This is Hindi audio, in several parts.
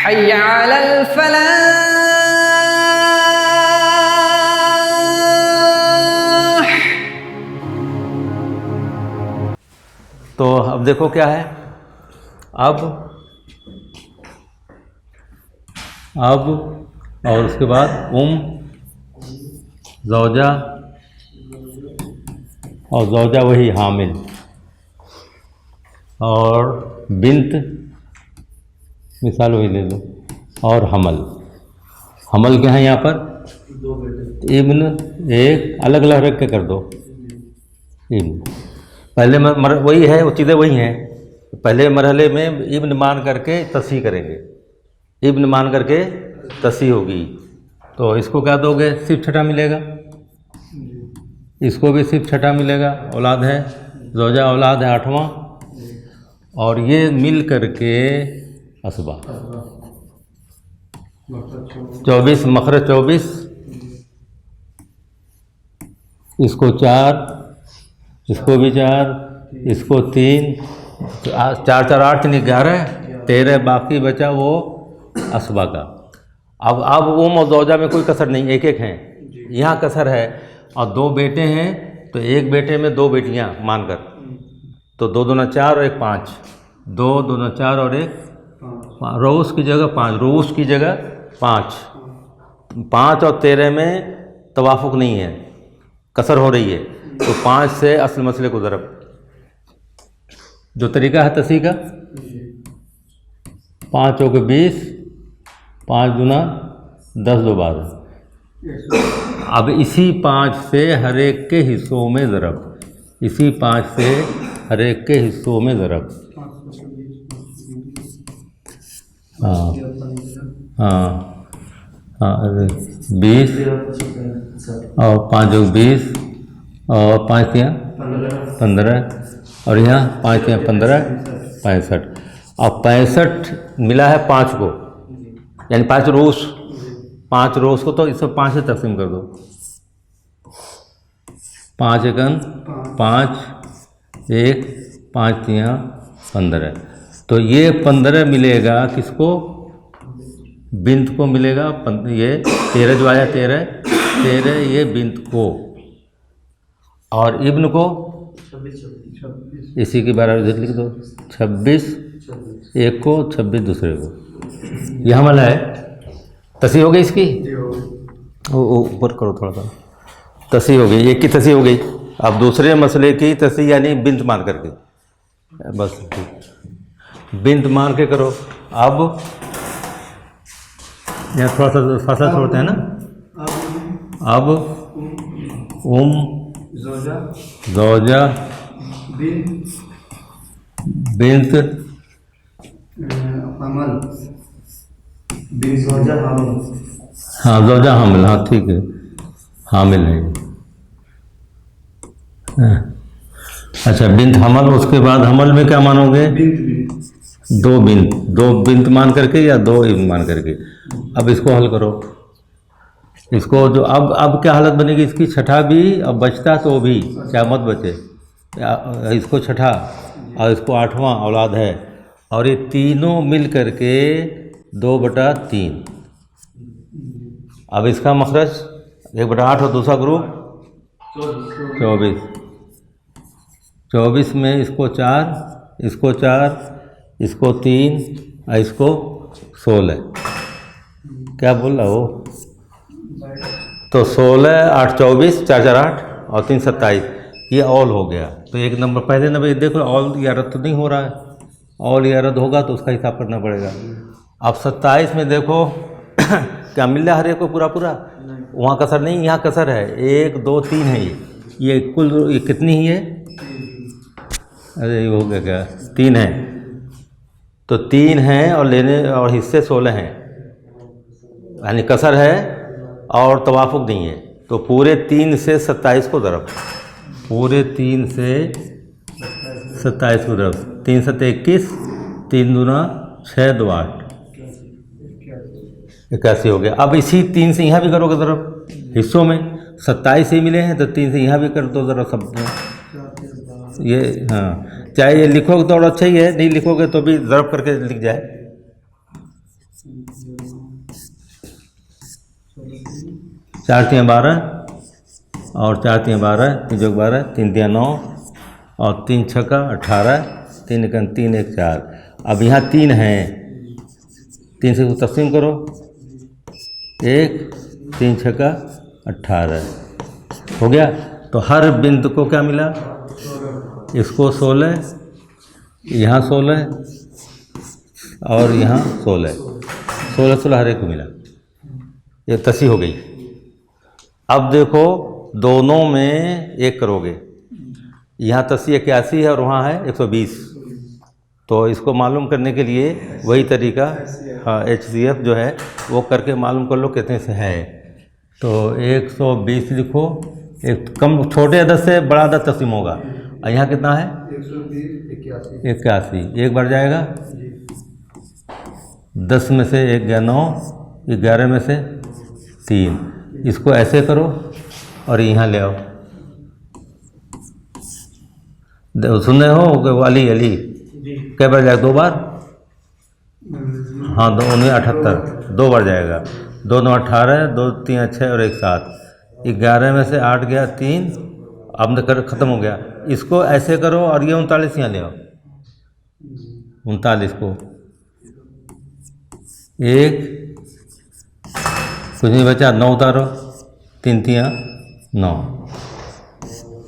हय्य अलल फलाह। तो अब देखो क्या है, अब और उसके बाद ज़ौजा, और ज़ौजा वही हामिल, और बिन्त मिसाल वही ले लो, और हमल क्या है यहाँ पर, इब्न, एक अलग अलग रख के कर दो इब्न। पहले वही है, वो चीज़ें वही हैं। पहले मरहले में इब्न मान करके तस्हीह करेंगे, इब्न मान करके तस्हीह होगी। तो इसको क्या दोगे, सिर्फ छठा मिलेगा, इसको भी सिर्फ छठा मिलेगा, औलाद है, ज़ौजा औलाद है आठवां, और ये मिल करके असबा 24, मखरज 24, इसको 4, इसको भी 4, इसको 3, 4 4 8 3 11 13, बाकी बचा वो असबा का। अब और ज़ौजा में कोई कसर नहीं, एक एक हैं, यहाँ कसर है, और 2 बेटे हैं तो एक बेटे में 2 बेटियाँ मानकर, तो 2 दूना 4 और 1 5, 2 दूना 4 और 1 5, रोस की जगह 5, रोस की जगह 5, 5 और 13 में तवाफुक नहीं है, कसर हो रही है, तो 5 से असल मसले को ज़रब, जो तरीका है तस्हीह का, 5 हो के 20, 5 दूना 10 दो 12। अब इसी 5 से हर एक के हिस्सों में ज़रब, इसी 5 से हर एक के हिस्सों में ज़रब, हाँ हाँ हाँ 20, और 5 हो 20, और 5 तियाँ 15, और यहाँ 5 तियाँ 15, 65। अब 65 मिला है 5 को, यानी 5 रोस को, तो इसको 5 से तकसीम कर दो, 5 एकन 5, 1 5 तियाँ 15, तो ये 15 मिलेगा किसको, बिन्त को मिलेगा, ये 13 जो आया 13 ये बिन्त को, और इब्न को इसी के बारे में लिख दो, 26 एक को, 26 दूसरे को, यह हमला है। तस्हीह हो गई इसकी, ऊपर करो थोड़ा सा, तस्हीह हो गई, एक की तस्हीह हो गई। अब दूसरे मसले की तस्हीह यानी बिन्त मान करके, बस बिन्त मान के करो। अब यहाँ थोड़ा सा फासला छोड़ते हैं ना, अब ज़ौजा बिन्त हाँ ज़ौजा हामिल, हाँ ठीक है, हामिल है। अच्छा बिन्त हमल, उसके बाद हमल में क्या मानोगे, 2 बिन्त मान करके या 2 इब्न मान करके। अब इसको हल करो, इसको जो अब क्या हालत बनेगी इसकी, छठा भी अब बचता तो भी क्या मत बचे, इसको छठा और इसको 8वां औलाद है, और ये तीनों मिल करके 2/3। अब इसका मखरज 1/8 और दूसरा ग्रुप 24 में इसको 4, इसको 4, इसको 3 और इसको 16, क्या बोल रहा हो, तो 16 8 24, 4 4 8 और 3 27, ये ऑल हो गया। तो एक नंबर, पहले नंबर देखो ऑल या रद्द तो नहीं हो रहा है, ऑल या रद्द होगा तो उसका हिसाब करना पड़ेगा। अब 27 में देखो क्या मिल रहा है हर एक को पूरा, वहाँ कसर नहीं, यहाँ कसर है, 1 2 3 है, ये कुल ये कितनी ही है, अरे ये हो गया क्या, 3 है, तो 3 हैं और लेने और हिस्से 16 हैं, यानी कसर है और तवाफुक नहीं है, तो पूरे 3 से 27 को ज़रब, पूरे 3 से 27 को ज़रब, 3 7 21, 3 दूना 6 2 8, 81 हो गया। अब इसी 3 से यहाँ भी करोगे ज़रब, हिस्सों में 27 ही मिले हैं तो 3 से यहाँ भी कर दो ज़रा सब, ये हाँ, चाहे ये लिखोगे तो और अच्छा ही है, नहीं लिखोगे तो भी ज़रब करके लिख जाए, 4 3 12 और 4 3 12, 3 जोग 12, 3 3 9 और 3 6 18, 3 1 3 1 4। अब यहाँ 3 हैं, 3 से तकसीम करो, 1 3 6 18 हो गया। तो हर बिंदु को क्या मिला, इसको 16, यहाँ 16 और यहाँ 16, 16 16 हर एक को मिला, ये तसी हो गई। अब देखो दोनों में एक करोगे, यहाँ तसी 81 है और वहाँ है 120, तो इसको मालूम करने के लिए वही तरीका, हाँ HCF जो है वो करके मालूम कर लो कितने से है। तो 120 लिखो, एक कम छोटे अदद से बड़ा अदद तस्लीम होगा, और यहाँ कितना है 120 81, एक बार जाएगा, 10 में से 1 गया 9, 11 में से 3, इसको ऐसे करो और यहाँ ले आओ, सुन रहे हो अली अली, कै बार जाएगा, 2 बार, हाँ 2 9 78, 2 बार जाएगा, 2 9 18, 2 3 6 और 1 7, 11 में से 8 गया 3, अब कर ख़त्म हो गया। इसको ऐसे करो और ये 39 यहाँ ले आओ, 39 को 1 कुछ नहीं बचा, 9 उतारो, 3 3 9,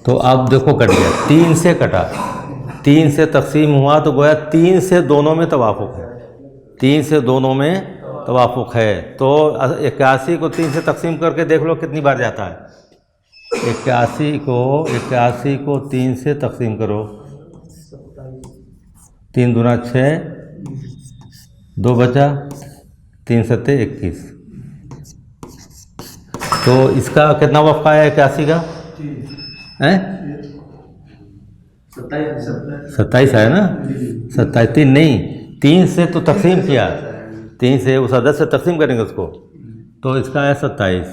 तो अब देखो कट गया, 3 से कटा, 3 से तकसीम हुआ तो गोया 3 से दोनों में तवाफुक है, 3 से दोनों में तवाफुक है। तो 81 को 3 से तकसीम करके देख लो कितनी बार जाता है, 81 को 3 से तकसीम करो, 3 दूना 6, 2 बचा, 3 सत्ते 21, तो इसका कितना वफ़ा है 81 का है 27 है ना, 27 3 नहीं, 3 से तो तकसीम किया, 3 से उस अदद से तकसीम करेंगे उसको, तो इसका है 27।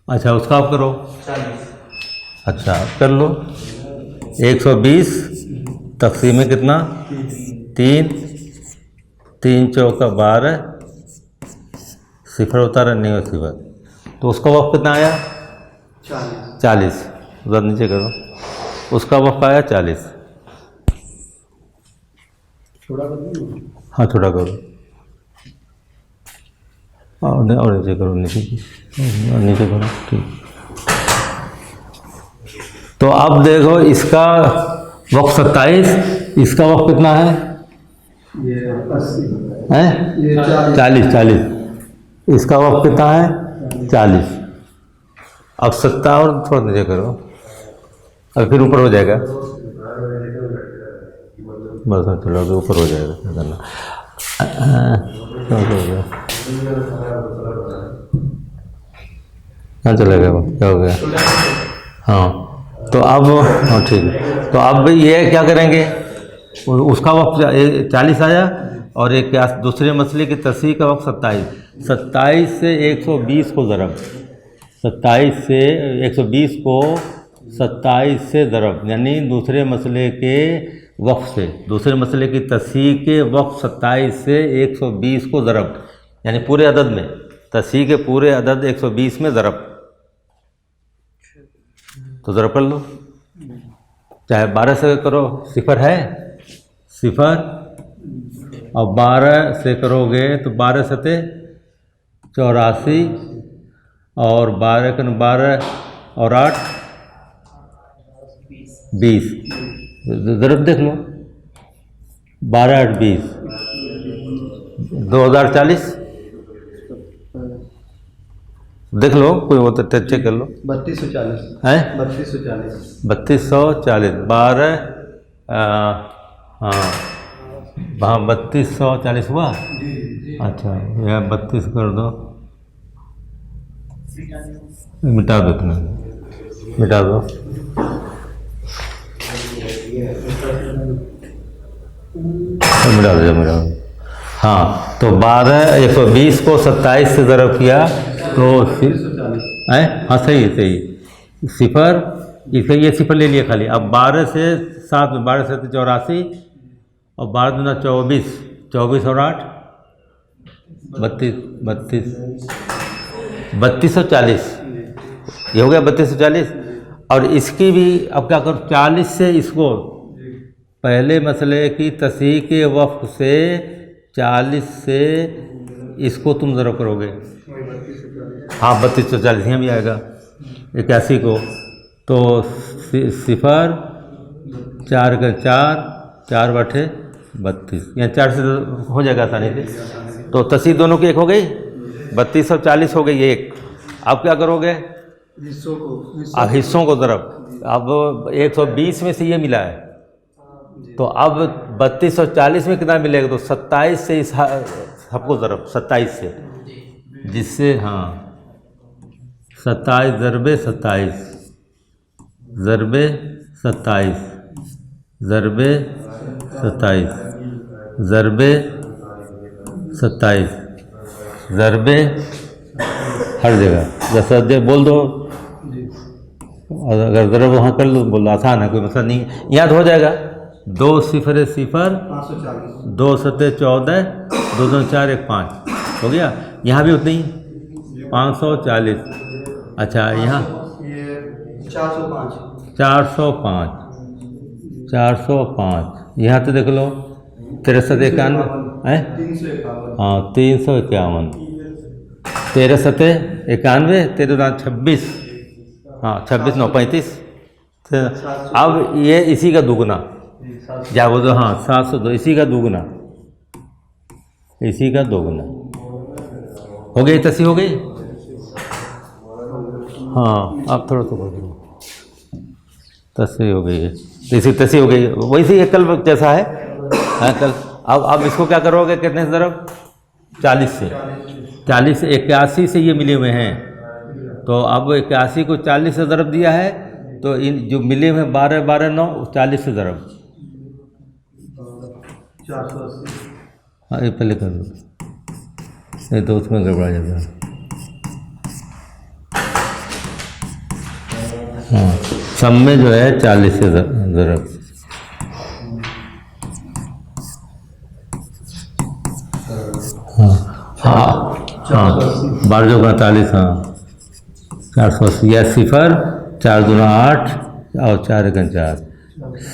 अच्छा उसका आप करो, अच्छा कर लो, 120 तकसीम में कितना 3, 3 चौका 12, सिफर उतारा नहीं हो सिफर, तो उसका वक्त कितना आया 40, उधर नीचे करो, उसका वक्त आया 40, हाँ छोटा करो और नीचे करो, नीचे करो, ठीक। तो अब देखो इसका वक्त 27, इसका वक्त कितना है, ये 80 है ये 40, इसका वक्त कितना है 40। अब 70 और थोड़ा नीचे करो और फिर ऊपर हो जाएगा, बस थोड़ा ऊपर हो जाएगा, क्या करना, क्या चलेगा, क्या हो गया, हाँ तो अब हाँ ठीक है। तो अब ये क्या करेंगे, उसका वक्त 40 आया और एक दूसरे मसले की तस्हीह का वक्त 27 से 120 को ज़रब, 27 से 120 को 27 से ज़रब, यानी दूसरे मसले के वक्त से, दूसरे मसले की तस्हीह के वक्त 27 से 120 को ज़रब, यानी पूरे अदद में, तस्हीह के पूरे अदद 120 में ज़रब, तो ज़रब कर लो, चाहे 12 से करो, सिफर है सिफर, और 12 से करोगे तो 12 सते 84 और 12 का 12 और 8 20, ज़रब देख लो, 12 8 20, 2040 देख लो, कोई वो तो चेक कर लो, 3240 है 3240 12 हाँ वहाँ 3240 हुआ, अच्छा यह 32 कर दो, मिटा दो, इतना मिटा दो, मिटा दो, हाँ तो 12 120 को 27 से ज़रब किया तो है, हाँ सही सिफर, इसे ये सिफर ले लिया खाली। अब 12 से 7 में 12 से 84 और 12 दूना 24, 24 और 8 32 3240 ये हो गया 3240। और इसकी भी अब क्या करो, 40 से इसको पहले मसले की तस्हीह के वक्त से 40 से इसको तुम ज़रा करोगे। हाँ 3240 यहाँ भी आएगा 81 को, तो 0 4 का 4 बटे 32 यहाँ 4 से हो जाएगा आसानी से। तो तस्हीह दोनों की एक हो गई, 32 और 40 हो गई एक। अब क्या करोगे, अब हिस्सों को ज़रब, अब 120 में से ये मिला है, तो अब 32 और 40 में कितना मिलेगा, तो 27 से इस सबको ज़रब 27 से, जिससे हाँ 27 ज़रबे 27 ज़रबे 27 ज़रबे 27 ज़रबे 27 ज़रबे हर जगह जैसा दे बोल दो, और अगर ज़रब वहाँ कर लो बोलो, आसान है, कोई मसला नहीं। याद हो जाएगा। 2 0 0 2 7 14 2 2 4 1 5 हो गया। यहाँ भी उतनी 540। अच्छा यहाँ 405 यहाँ तो देख लो 63 91 है, हाँ 351 13 7 91 13 26, हाँ 26 9 35। अब ये इसी का दुगना क्या बोल दो, हाँ 702 इसी का दुगना, इसी का दोगुना हो गई, तस्हीह हो गई। हाँ अब थोड़ा सा बोल दो, तस्हीह हो गई है, इसी तस्हीह हो गई, वैसे ही कल जैसा है। हाँ कल अब इसको क्या करोगे, कितने से ज़रब 40 से 81 से ये मिले हुए हैं, तो अब 81 को 40 से ज़रब दिया है, तो इन जो मिले हुए 12 12 9 40 से ज़रब, हाँ ये पहले कर दो, नहीं तो उसमें गड़बड़ा जाता है। हाँ सब में जो है 40 से ज़रब, हाँ 12 जो 45, हाँ 480 या 0 4 2 8 और 4 1 4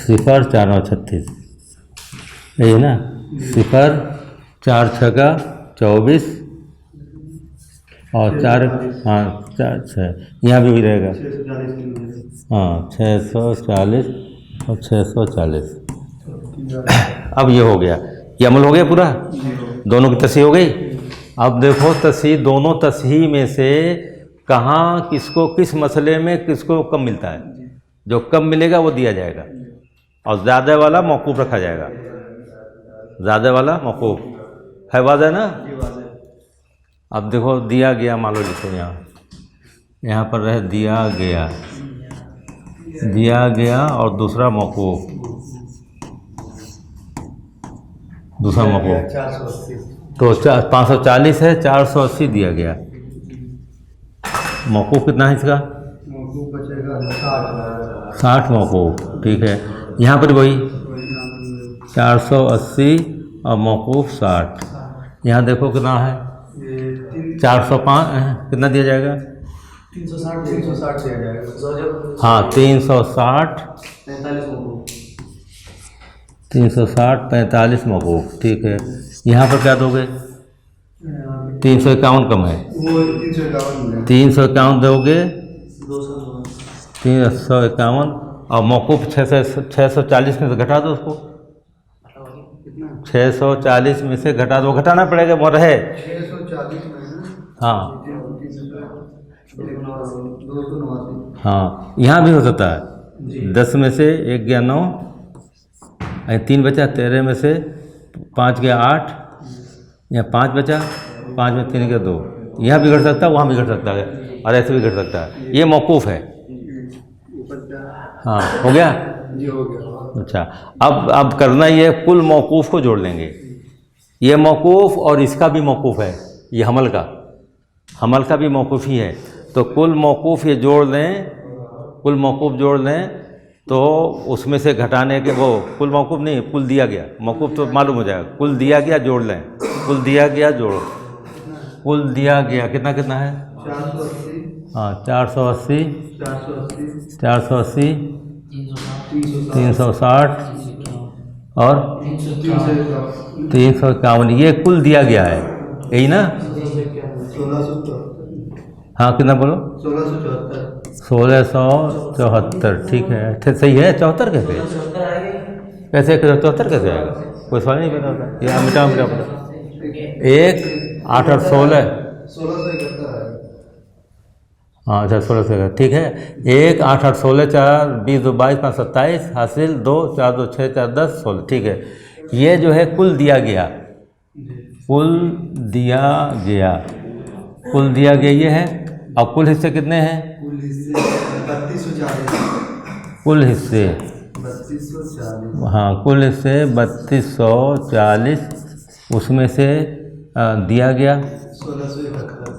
0 4 9 36 यही है ना। 0 4 6 का 24 और 4 हाँ 4 6 यहाँ भी रहेगा, हाँ 640 और 640। अब ये हो गया, ये अमल हो गया पूरा, दोनों की तस्हीह हो गई। अब देखो तस्हीह, दोनों तस्हीह में से कहाँ किसको किस मसले में किसको कम मिलता है, जो कम मिलेगा वो दिया जाएगा, और ज़्यादा वाला मौकूफ़ रखा जाएगा, ज़्यादा वाला मौकूफ़ है। वाज़ह ना। अब देखो दिया गया, मान लो लिखो यहाँ पर रहे दिया गया और दूसरा मौकूफ़, दूसरा मौकूफ़ तो 540 है, 480 दिया गया। मौकूफ़ कितना है इसका, 60 मौकूफ़, ठीक है। यहाँ पर वही 480 और मौकूफ़ 60। यहाँ देखो कितना है, 405 कितना दिया जाएगा, 360 दिया जाएगा। हाँ 360 45 मौकूफ़, ठीक है। यहाँ पर क्या दोगे, 351 कम है, 351 दोगे, 351 और मौकूफ़ 640 में से घटा दो उसको, 640 में से घटा दो, घटाना पड़ेगा वो रहे, 640 में हाँ हाँ यहाँ भी हो सकता है। 10 में से 1 गया 9, 3 बचा, 13 में से 5 गया 8, या 5 बचा, 5 में 3 गया 2, यहाँ भी घट सकता है, वहाँ भी घट सकता है, और ऐसे भी घट सकता है। ये मौकूफ़ है, हाँ हो गया जी, हो गया। अच्छा अब करना ये कुल मौकूफ़ को जोड़ लेंगे, ये मौकूफ़ और इसका भी मौकूफ़ है, ये हमल का भी मौकूफ़ ही है, तो कुल मौकूफ़ ये जोड़ लें, कुल मौकूफ़ जोड़ लें तो उसमें से घटाने के वो कुल मौकूफ़ नहीं, कुल दिया गया, मौकूफ़ तो मालूम हो जाएगा, कुल दिया गया जोड़ लें, कुल दिया गया जोड़ो, कुल दिया गया कितना कितना है? 480, हाँ 480, 480, 480, 360, 360 और 351, ये कुल दिया गया है, यही ना? 1674, हाँ कितना बोलो? 1674, 1674, ठीक है, सही है। 74 कैसे? कैसे 74 कैसे आएगा? कोई सवाल नहीं पैदा होता। ये मिटा मिटा मिटा 1 8 और 16, 1671 है। हाँ अच्छा 16 से, ठीक है। 1 8 8 16 4 20 2 22 5 27 हासिल 2 4 2 6 4 10 16, ठीक है। ये जो है कुल दिया गया, कुल दिया गया, कुल दिया गया ये है। और कुल हिस्से कितने हैं? कुल हिस्से 3240, कुल हिस्से 3240, हाँ कुल हिस्से 3240, उसमें से दिया गया 1671,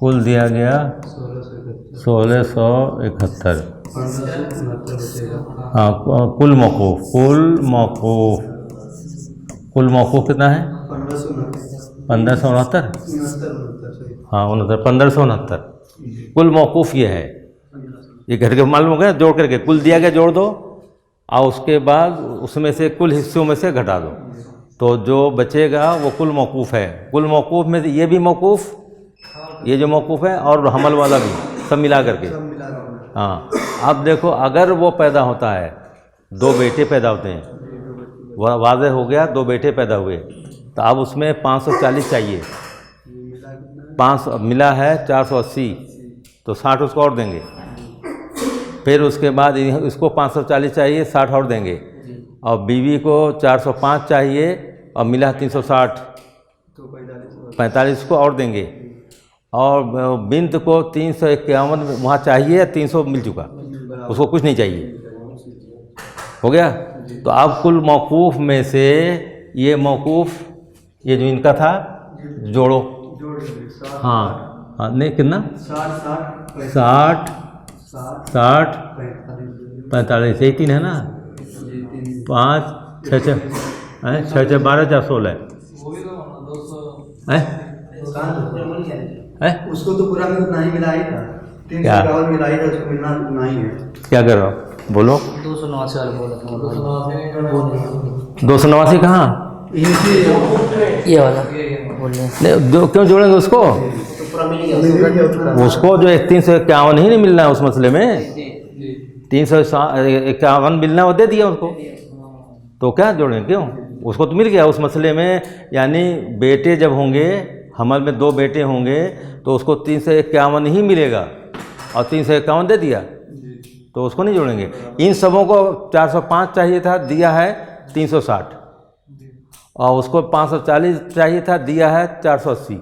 कुल दिया गया 1671, 1671। 1569 बचेगा। हाँ कुल मौकूफ़, कुल मौकूफ़ कितना है? 1569, 1569। हाँ 1569, कुल मौकूफ़ ये है। ये घर के मालूम हो गया, जोड़ करके कुल दिया गया जोड़ दो, और उसके बाद उसमें से कुल हिस्सों में से घटा दो, तो जो बचेगा वो कुल मौकूफ़ है। कुल मौकूफ़ में ये भी मौकूफ़, ये जो मौकूफ़ है और हमल वाला भी, सब मिला करके। हाँ अब देखो, अगर वो पैदा होता है, 2 बेटे पैदा होते हैं, वह वाज़ेह हो गया, 2 बेटे पैदा हुए, तो अब उसमें 540 चाहिए। 5 मिला है 480, तो 60 उसको और देंगे। फिर उसके बाद इसको 540 चाहिए, 60 और देंगे। और बीवी को 405 चाहिए और मिला 360, तो 45 को और देंगे। और बिन्त को 351 वहाँ चाहिए, 300 मिल चुका, उसको कुछ नहीं चाहिए, हो गया। तो अब कुल मौकूफ़ में से ये मौकूफ़, ये जो इनका था, जोड़ो। हाँ हाँ नहीं कितना? 60 60 45, यही 3 है ना? 5 6 6 6 6 12 4 16 है। उसको तो पूरा में उतना ही मिला ही था, 351 मिला ही था, उसको मिलना उतना ही है। क्या कर रहा हो? बोलो। 289 वाला बोला था। 289 कहाँ? ये वाला बोल रहे हैं। नहीं क्यों जोड़ेंगे उसको? तो पूरा मिल गया उसको जो 351 ही नहीं मिलना है उस मसले में, 351 मिलना है, वो दे दिया उसको, तो क्या जोड़ेंगे? क्यों? उसको तो मिल गया उस मसले में। यानी बेटे जब होंगे, हमल में 2 बेटे होंगे, तो उसको 351 ही मिलेगा, और 351 दे दिया, तो उसको नहीं जोड़ेंगे। इन सबों को 405 चाहिए था, दिया है 360, और उसको 540 चाहिए था, दिया है 480,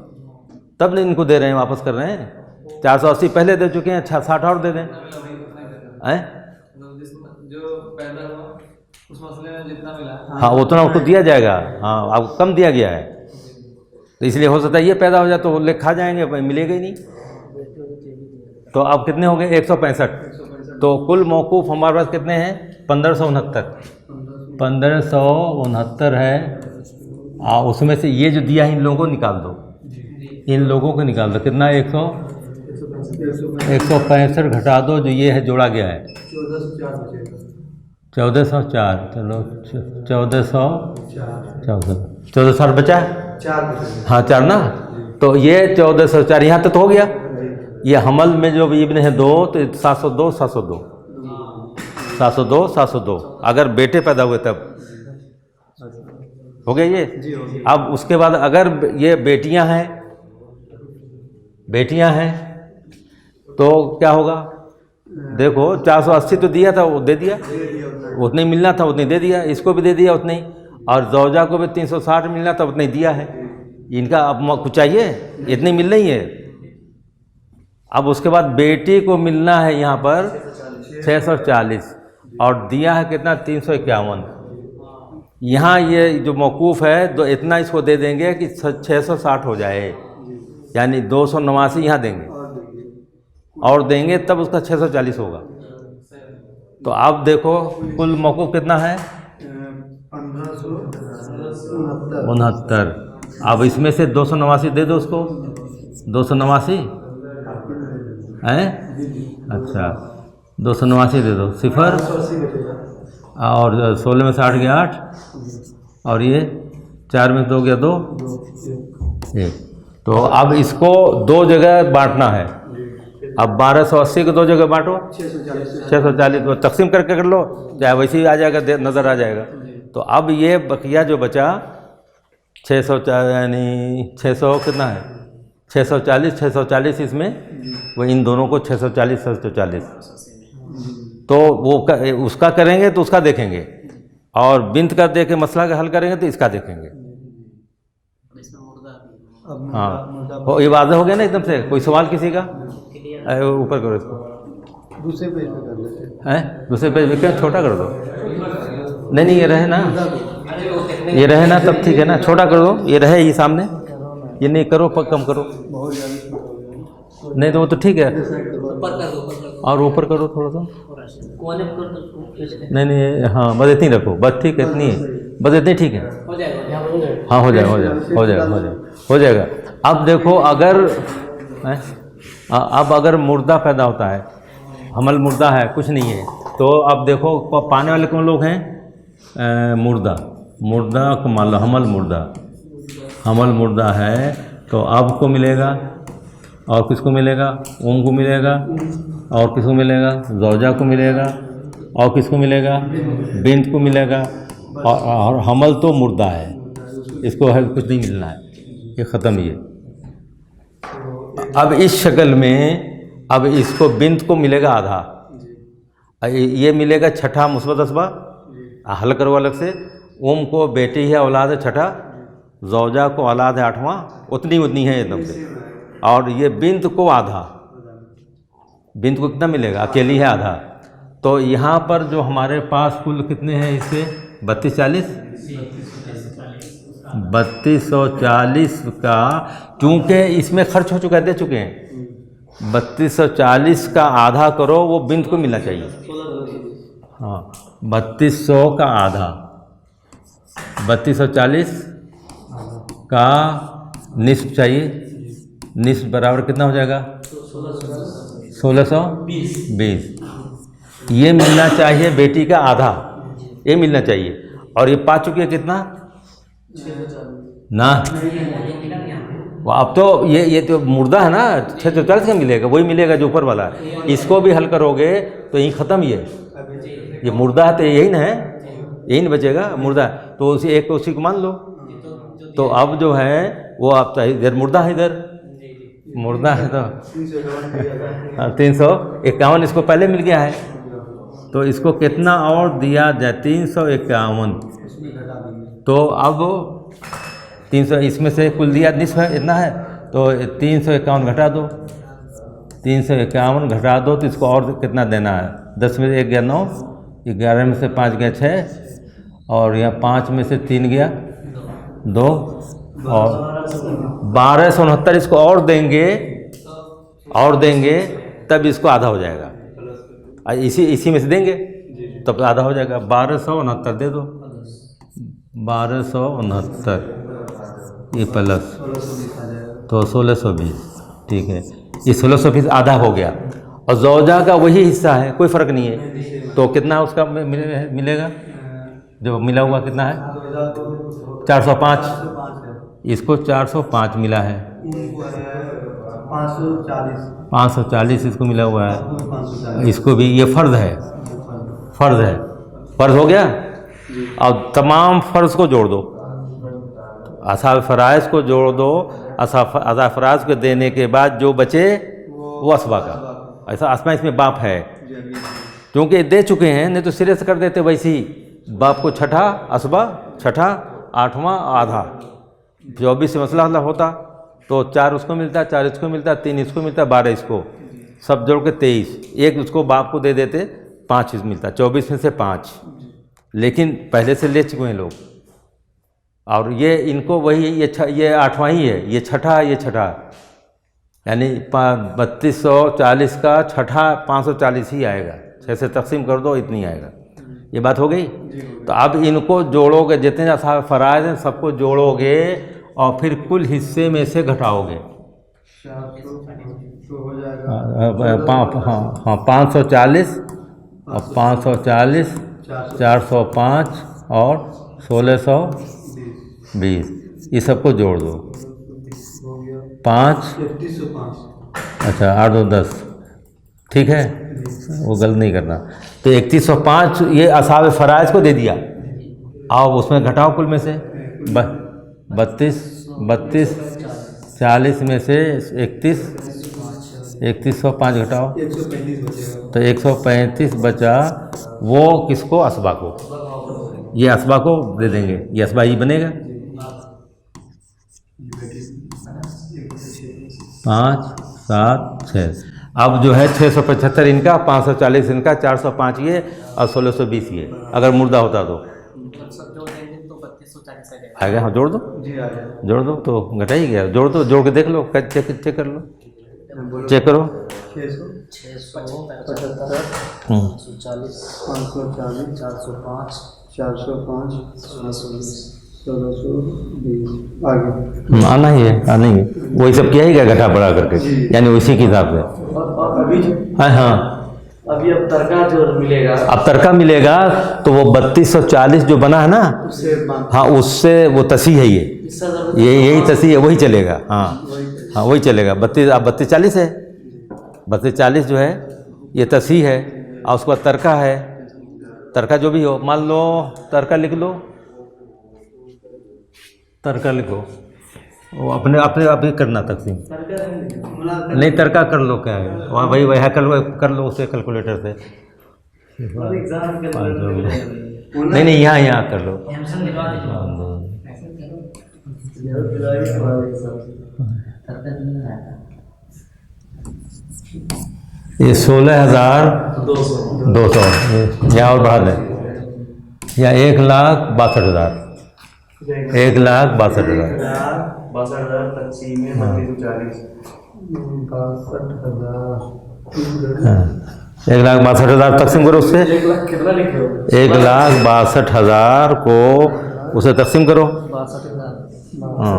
तब नहीं इनको दे रहे हैं, वापस कर रहे हैं। 480 पहले दे चुके हैं, 60 और दे दें। जो पैदा हुआ उस मसले में जितना मिला, हाँ उतना उसको दिया जाएगा। हाँ अब कम दिया गया है, तो इसलिए हो सकता है ये पैदा हो जाए तो वो ले खा जाएंगे, मिलेगा ही नहीं। तो अब कितने हो गए? 165। तो कुल मौकूफ़ हमारे पास कितने हैं? 1569 है। उसमें से ये जो दिया है इन लोगों को निकाल दो, इन लोगों को निकाल दो। कितना? 165 घटा दो, जो ये है जोड़ा गया है 1404। चलो 1400 बचा है। हाँ 4 ना, तो ये 1404 यहाँ तक तो हो गया। ये हमल में जो इब्न है 2, तो 702 702 702 702, अगर बेटे पैदा हुए तब हो गया ये। अब उसके बाद अगर ये बेटियां हैं तो क्या होगा? देखो 480 तो दिया था, वो दे दिया, उतने ही मिलना था, उतने दे दिया, इसको भी दे दिया उतने ही, और जौजा को भी 360 मिलना था, उतने ही दिया है। इनका अब कुछ चाहिए? इतने मिल रही है। अब उसके बाद बेटी को मिलना है यहाँ पर 640, और दिया है कितना? 351। यहाँ ये जो मौकूफ़ है, तो इतना इसको दे देंगे कि 660 हो जाए, यानी 289 यहाँ देंगे और देंगे, तब उसका 640 होगा। तो अब देखो कुल मौकूफ कितना है? 1569। अब इसमें से 289 दे दो उसको। 289 है, अच्छा 289 दे दो। सिफर और 16 में से 8 गया 8, और ये 4 में से 2 गया 2, 1। तो अब इसको दो जगह बांटना है। अब 1280 को दो जगह बांटो, 640 को तकसीम करके कर लो, चाहे वैसे ही आ जाएगा, नज़र आ जाएगा। तो अब ये बकिया जो बचा 600 यानी 600 कितना है 640 इसमें वो इन दोनों को 640 तो वो उसका करेंगे तो उसका देखेंगे, और बिंत का देख के मसला का हल करेंगे तो इसका देखेंगे। हाँ हो, ये वाज़ेह हो गया ना एकदम से। कोई सवाल किसी का? ऊपर करो इसको, दूसरे पेज पे कर लेते हैं दूसरे पेज पे क्या छोटा कर दो। नहीं ये रहे ना, ये रहे ना तब ठीक है ना, छोटा कर दो, ये रहे ये सामने, ये नहीं करो पर कम करो, नहीं तो वो तो ठीक है। और ऊपर करो थोड़ा सा, नहीं हाँ बस इतनी रखो, बस ठीक है, इतनी बस इतनी ठीक है। हाँ हो जाएगा। अब देखो अगर अब अगर मुर्दा पैदा होता है, हमल मुर्दा है, कुछ नहीं है, तो अब देखो पाने वाले कौन लोग हैं? मुर्दा को मान लो हमल मुर्दा है, तो अब को मिलेगा, और किसको मिलेगा? ओम को मिलेगा, और किसको मिलेगा? ज़ौजा को मिलेगा, और किसको मिलेगा? बिंत को मिलेगा, और हमल तो मुर्दा है, इसको कुछ नहीं मिलना है, ये ख़त्म। ये अब इस शक्ल में अब इसको बिंत को मिलेगा आधा, ये मिलेगा छठा मुस्बत असबा, हल करो अलग से। ओम को बेटी है, औलाद है छठा, ज़ौजा को औलाद है 8वां, उतनी है एकदम से। और ये बिंत को आधा, बिंत को कितना मिलेगा? अकेली है आधा। तो यहाँ पर जो हमारे पास कुल कितने हैं इससे 3240 का, क्योंकि इसमें खर्च हो चुका है, दे चुके हैं। 3240 का आधा करो, वो बिंत को मिलना चाहिए। हाँ 3200 का आधा, 3240 का निस्फ चाहिए। निस्फ बराबर कितना हो जाएगा? 1620। ये मिलना चाहिए बेटी का आधा, ये मिलना चाहिए। और ये पा चुके कितना ना? अब तो ये तो मुर्दा है ना, 640 का मिलेगा, वही मिलेगा जो ऊपर वाला है। इसको भी हल करोगे तो यही ख़त्म। ये मुर्दा है तो यही ना है, यही नहीं बचेगा मुर्दा, तो उसी एक उसी को मान लो। तो अब जो है वो आप इधर मुर्दा है, इधर मुर्दा है तो 351 इसको पहले मिल गया है, तो इसको कितना और दिया जाए? 351। तो अब 300 इसमें से कुल दिया निस्फ है, इतना है, तो 351 घटा दो, 351 घटा दो, तो इसको और कितना देना है? 10 में से 1 गया 9, 11 में से 5 गया 6, और यहाँ 5 में से 3 गया 2, और 1269 इसको और देंगे तब इसको आधा हो जाएगा। इसी में से देंगे तब आधा हो जाएगा। 1269 दे दो, 1269 ये प्लस तो 1620, ठीक है। ये 1620 आधा हो गया, और ज़ौजा का वही हिस्सा है, कोई फ़र्क नहीं है। तो कितना उसका मिलेगा? जो मिला हुआ कितना है? 405। इसको 405 मिला है, 540 इसको मिला हुआ है। इसको भी ये फ़र्ज़ है, फ़र्ज़ हो गया। अब तमाम फ़र्ज़ को जोड़ दो, असाब फ़राइज़ को जोड़ दो, असाब फ़राइज़ को देने के बाद जो बचे वो असबा का। ऐसा असबा इसमें बाप है, क्योंकि दे चुके हैं, नहीं तो सिरे से कर देते वैसे ही। बाप को छठा, असबा छठा, 8वां आधा, 24 से मसला होता तो 4 उसको मिलता, 4 इसको मिलता, 3 इसको मिलता, 12 इसको, सब जोड़ के 23। एक उसको बाप को दे देते, 5 इसको मिलता, 24 में से 5। लेकिन पहले से ले चुके हैं लोग, और ये इनको वही ये 8वां ही है, ये छठा, यानी 3240 का छठा 540 ही आएगा। 6 से तकसीम कर दो इतनी आएगा। ये बात हो गई। तो अब इनको जोड़ोगे, जितने असाब फ़राइज़ हैं सबको जोड़ोगे और फिर कुल हिस्से में से घटाओगे। 540 और 540 405 और 1620 ये सबको जोड़ दो। 5 अच्छा 8 2 10 ठीक है, वो गलत नहीं करना। तो 3105 ये असाब फ़राइज़ को दे दिया। आओ उसमें घटाओ कुल में से 32 40 में से 3105 घटाओ 135 तो 135 बचा। वो किसको? असबा को। ये असबा को दे देंगे, ये असबा ही बनेगा। 5 7 6 अब जो है 675 इनका, 540 इनका, 405 ये और 1620 ये। अगर मुर्दा होता तो आएगा। हाँ जोड़ दो, जोड़ दो तो घटा ही गया। जोड़ दो, जोड़ के देख लो, चेक कर लो, चेक करो। 675 540 540 405 405 1620 आगे आना ही है, आना ही है। वही सब किया ही गया घटा बढ़ा करके, यानी उसी के हिसाब से। हाँ हाँ अभी अब तड़का जो मिलेगा, अब तड़का मिलेगा तो वो 3240 जो बना है ना, हाँ उससे वो तसी है, ये यही तसी है, वही चलेगा। हाँ हाँ वही चलेगा। 3240 है, 3240 जो है ये तसी है और उसके बाद तड़का है। तड़का जो भी हो, मान लो तड़का लिख लो, तड़का लिखो, वो अपने अपने आप ही करना तकसीम। नहीं तड़का कर लो, क्या है वहाँ वही वह कर लो उसे कैलकुलेटर से। नहीं यहाँ कर लो। ये 16,200 यहाँ और बढ़ा दें, या 1,62,000 1,62,000 तकसीम में 1,62,000 तकसीम करो उससे। 1,62,000 को उसे तकसीम करो। हाँ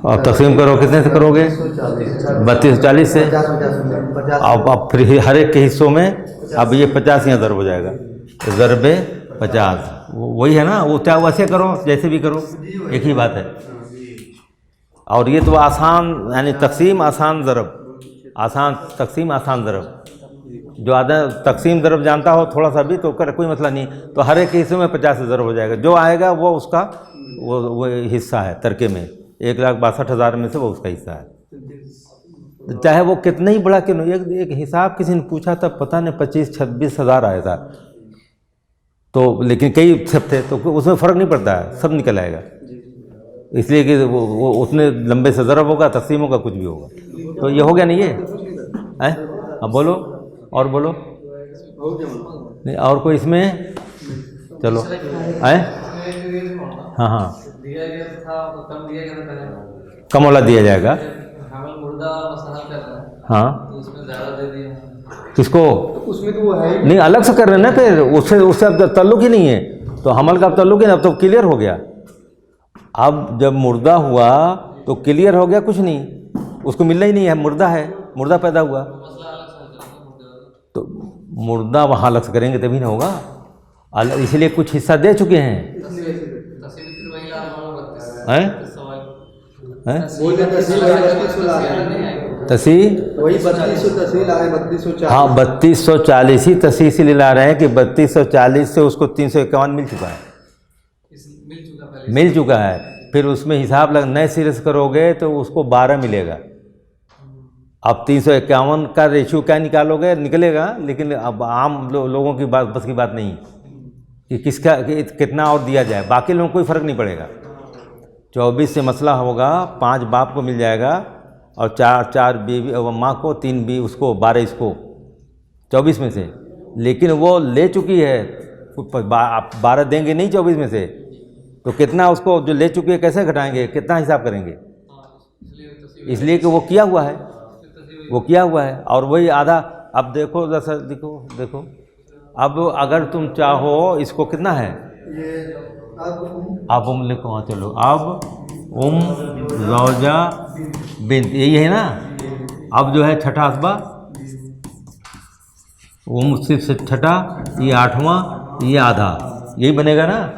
और तकसीम करो, कितने से करोगे? 3240 से। अब फिर हर एक के हिस्सों में अब ये 50 यहाँ ज़रब हो जाएगा, ज़रबे 50 वही है ना। वो चाहे वैसे करो, जैसे भी करो, एक ही बात है। और ये तो आसान, यानी तकसीम आसान ज़रब, आसान तकसीम आसान ज़रब। जो आधा तकसीम ज़रब जानता हो थोड़ा सा भी तो कर, कोई मसला नहीं। तो हर एक हिस्से में 50 से ज़रब हो जाएगा। जो आएगा वो उसका वो हिस्सा है तरके में। 1,62,000 में से वो उसका हिस्सा है, चाहे वो कितना ही बड़ा क्यों नहीं। एक हिसाब किसी ने पूछा था, पता नहीं 25-26 हज़ार आया था, तो लेकिन कई सब थे तो उसमें फ़र्क नहीं पड़ता है, सब निकल आएगा। इसलिए कि वो उतने लंबे से ज़रब होगा, तकसीम होगा, कुछ भी होगा। तो ये हो गया नहीं ये है। अब बोलो और बोलो, नहीं और कोई इसमें? चलो है। हाँ हाँ दिया गया था, कम दिया गया था पहले, कम वाला दिया जाएगा। हमल मुर्दा मसला कर रहा है, हाँ तो उसमें ज़्यादा दे दिया। किसको? उसमें तो वो है ही नहीं, अलग से कर रहे हैं ना, फिर उससे अब तल्लुक ही नहीं है। तो हमल का अब तल्लुक ही नहीं, अब तो क्लियर हो गया। अब जब मुर्दा हुआ तो क्लियर हो गया, कुछ नहीं, उसको मिलना ही नहीं है, मुर्दा है, मुर्दा पैदा हुआ तो मुर्दा वहाँ अलग से करेंगे तभी ना होगा। इसलिए कुछ हिस्सा दे चुके हैं, हैं? बोल रहे तहसील वही 3200 ला रहे हैं, तसी वही 3200 तहसील ला रहे हैं, 3240। हाँ 3240 ही तसी इसीलिए ला रहे हैं कि 3240 से उसको 351 मिल चुका है, मिल चुका है। फिर उसमें हिसाब लग नए सिरे से करोगे तो उसको 12 मिलेगा। अब 351 का रेशियो क्या निकालोगे, निकलेगा, लेकिन अब आम लोगों की बात बस की बात नहीं कि किसका कितना और दिया जाए। बाकी लोगों को कोई फ़र्क नहीं पड़ेगा। 24 से मसला होगा, 5 बाप को मिल जाएगा और 4 बीवी माँ को, 3 बी उसको, 12 इसको, 24 में से। लेकिन वो ले चुकी है, 12 देंगे नहीं 24 में से, तो कितना उसको जो ले चुकी है कैसे घटाएंगे, कितना हिसाब करेंगे? इसलिए कि वो किया हुआ है, वो किया हुआ है। और वही आधा अब देखो जैसा देखो देखो, अब अगर तुम चाहो इसको कितना है, ये अब लिखो, हाँ चलो, अब ज़ौजा बिन्त, यही है ना। अब जो है छठा असबा, सिर्फ से छठा, ये आठवां, ये आधा, यही बनेगा ना।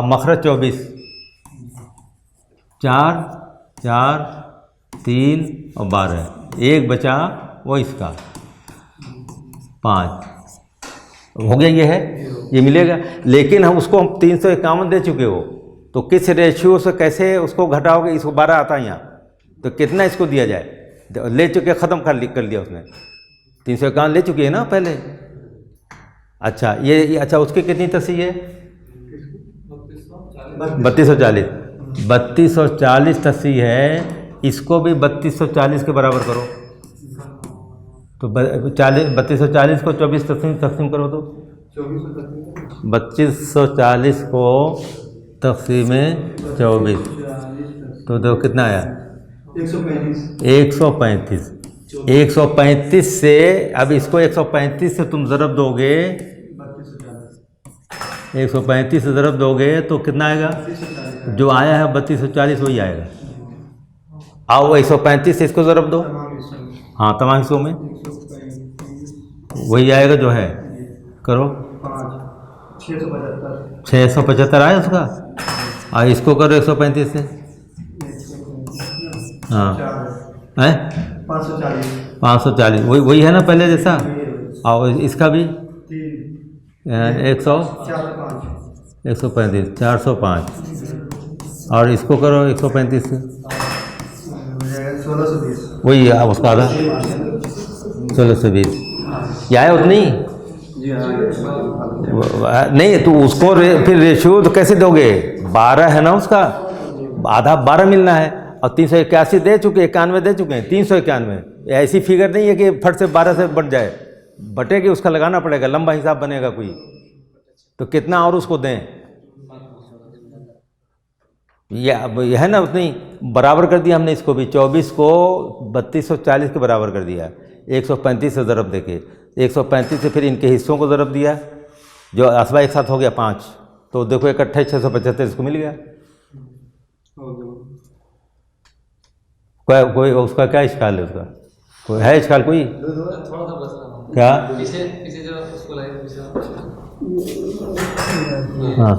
मखरज 24, 4 4 3 और 12, एक बचा वो इसका 5 हो गया। ये है, ये मिलेगा। लेकिन हम उसको 351 दे चुके हो, तो किस रेशियो से कैसे उसको घटाओगे। इसको 12 आता है यहाँ, तो कितना इसको दिया जाए। ले चुके, ख़त्म कर लिया उसने, 351 ले चुके हैं ना पहले। अच्छा ये अच्छा, उसकी कितनी तसी है, 3240, 3240 तसी है। इसको भी 3240 के बराबर करो, तो 3240 को 24 तकसीम करो, तो 3240 को तकसीम 24, तो देखो कितना आया, 135। 135 से, अब इसको 135 से तुम ज़रब दोगे, 135 से ज़रब दोगे तो कितना आएगा, जो आया है 3240 वही आएगा। आओ 135 से इसको ज़रब दो, हाँ तमाम हिस्सों में वही आएगा जो है। करो, 675 आया उसका। और इसको करो 135 से, हाँ है 540, वही है ना पहले जैसा। और इसका भी 135, 405, और इसको करो 135 से, 1620, वही है उसका आधा, 1620। क्या है उतनी नहीं, तो उसको फिर रेशियो तो कैसे दोगे, 12 है ना उसका, आधा 12 मिलना है। और 381 दे चुके, 91 दे चुके हैं, 391। ऐसी फिगर नहीं है कि फट से 12 से बढ़ जाए, बटेगी उसका लगाना पड़ेगा, लंबा हिसाब बनेगा कोई। तो कितना और उसको दें, यह है ना उतनी बराबर कर दिया हमने इसको भी। 24 को 3240 के बराबर कर दिया, 135 से ज़रब देके, 135 से फिर इनके हिस्सों को ज़रब दिया, जो असबा एक साथ हो गया 5, तो देखो इकट्ठे 675 इसको मिल गया। कोई उसका क्या इश्काल है, उसका कोई है इश्काल कोई, थोड़ा सा बस रहा क्या पीछे पीछे जो उसको लगे पीछे, हाँ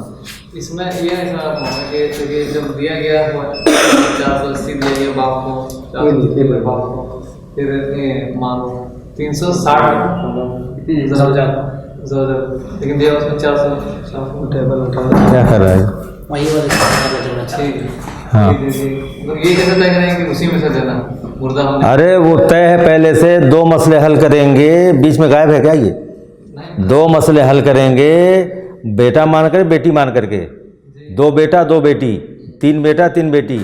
इसमें ये ऐसा है कि चूँकि जब दिया गया 480 दिया गया बाप को, 480 बाप को, फिर मानो 360 लेकिन दिया उसमें 400 क्या कर रहा है, वही वाले ठीक है। हाँ तो ये कैसे तय करेंगे कि उसी में से देना मुर्दा होने। अरे वो तय है पहले से, 2 मसले हल करेंगे, बीच में गायब है क्या ये, 2 मसले हल करेंगे, बेटा मान कर बेटी मान करके, 2 बेटा 2 बेटी, 3 बेटा 3 बेटी।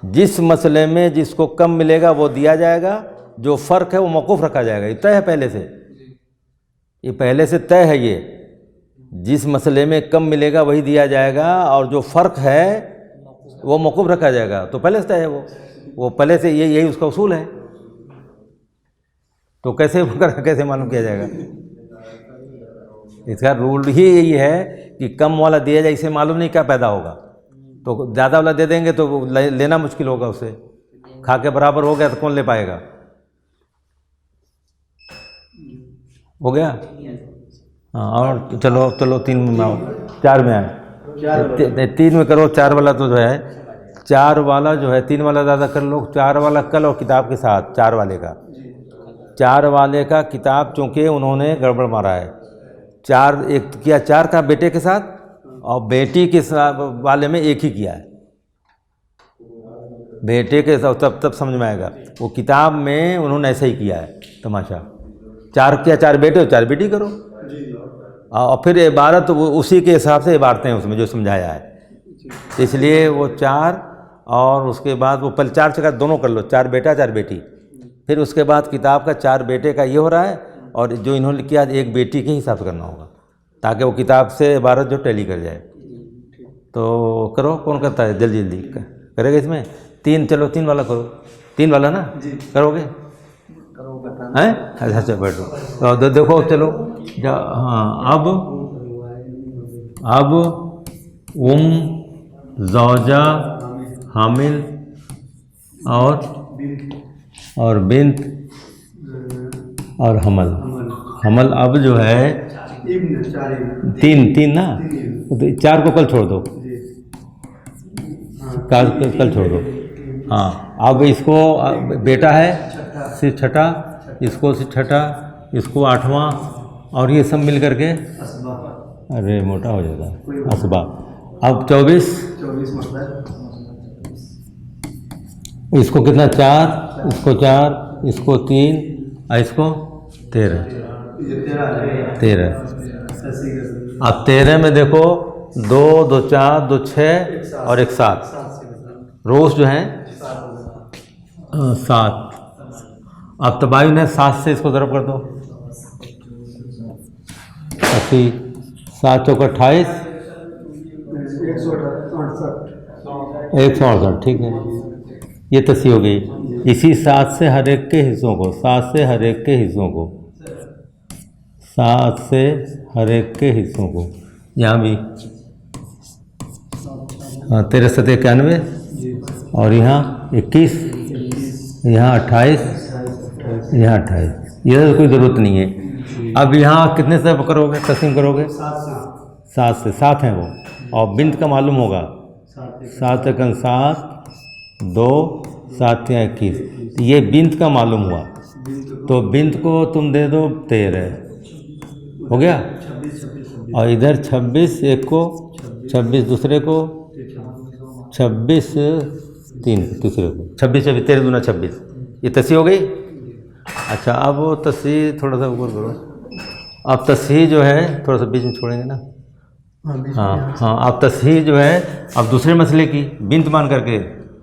जिस मसले में जिसको कम मिलेगा वो दिया जाएगा, जो फ़र्क है वो मौकूफ़ रखा जाएगा। ये तय है पहले से, ये पहले से तय है। ये जिस मसले में कम मिलेगा वही दिया जाएगा, और जो फ़र्क है वो मौकूफ़ रखा जाएगा। तो पहले से तय है वो पहले से, यही उसका उसूल है। तो कैसे मालूम किया जाएगा, इसका रूल ही यही है कि कम वाला दिया जाए, इसे मालूम नहीं क्या पैदा होगा। तो ज़्यादा वाला दे देंगे तो लेना मुश्किल होगा, उसे खा के बराबर हो गया तो कौन ले पाएगा। हो गया, हाँ। और चलो 3 में आओ, 4 में आए, 3 में करो। 4 वाला तो जो है, 4 वाला जो है, 3 वाला ज़्यादा कर लो, 4 वाला कल और किताब के साथ, 4 वाले का, 4 वाले का किताब चूँकि उन्होंने गड़बड़ मारा है। 4 एक किया 4 का बेटे के साथ, और बेटी के साथ वाले में एक ही किया है, बेटे के साथ। तब समझ में आएगा। वो किताब में उन्होंने ऐसा ही किया है तमाशा, 4 किया, 4 बेटे और 4 बेटी करो, और फिर इबारत वो उसी के हिसाब से इबारतें हैं उसमें जो समझाया है। इसलिए वो 4, और उसके बाद वो पहले 4 जगह दोनों कर लो, 4 बेटा 4 बेटी। फिर उसके बाद किताब का 4 बेटे का ये हो रहा है, और जो इन्होंने किया 1 बेटी के हिसाब से करना होगा, ताकि वो किताब से इबारत जो टैली कर जाए। तो करो, कौन करता है, जल्दी जल्दी करेगा इसमें। 3, चलो 3 वाला करो, 3 वाला ना करोगे, हैं? अच्छा बैठो। तो देखो चलो हाँ अब ज़ौजा हामिल और बिन्त और हमल अब जो है तीन ना, तो 4 को कल छोड़ दो, कल छोड़ दो। हाँ अब इसको बेटा है सिर्फ छठा, इसको सिर्फ छठा, इसको 8वां, और ये सब मिल करके अरे मोटा हो जाता है असबाब। अब 24 इसको कितना 4, इसको 4, इसको 3 और इसको 13। अब 13 में देखो 2 2 4 2 6 और 1 7, रोज जो हैं 7। अब तबायु ने 7 से इसको ज़रब कर दो, 80, 7 चौका 28, 168, ठीक है। ये तसी हो गई। इसी 7 से हर एक के हिस्सों को, 7 से हर एक के हिस्सों को, 7 से हर एक के हिस्सों को, यहाँ भी हाँ 13 7 91, और यहाँ 21, यहाँ 28, यहाँ 28। ये तो कोई ज़रूरत नहीं है। अब यहाँ कितने से करोगे, तकसीम करोगे? 7 से, 7 हैं वो, और बिंत का मालूम होगा 7 एकन 7, 2 7 या 21, ये बिंत का मालूम हुआ, तो बिंत को तुम दे दो 13, हो गया। और इधर 26 एक को, 26 दूसरे को, 26 3 तीसरे को, 26 13 दूना 26, ये तसी हो गई। अच्छा अब वो तसी थोड़ा सा ऊपर करो। अब तसी जो है थोड़ा सा बीच में छोड़ेंगे ना, हाँ अब तसी जो है अब दूसरे मसले की बिंत मान करके,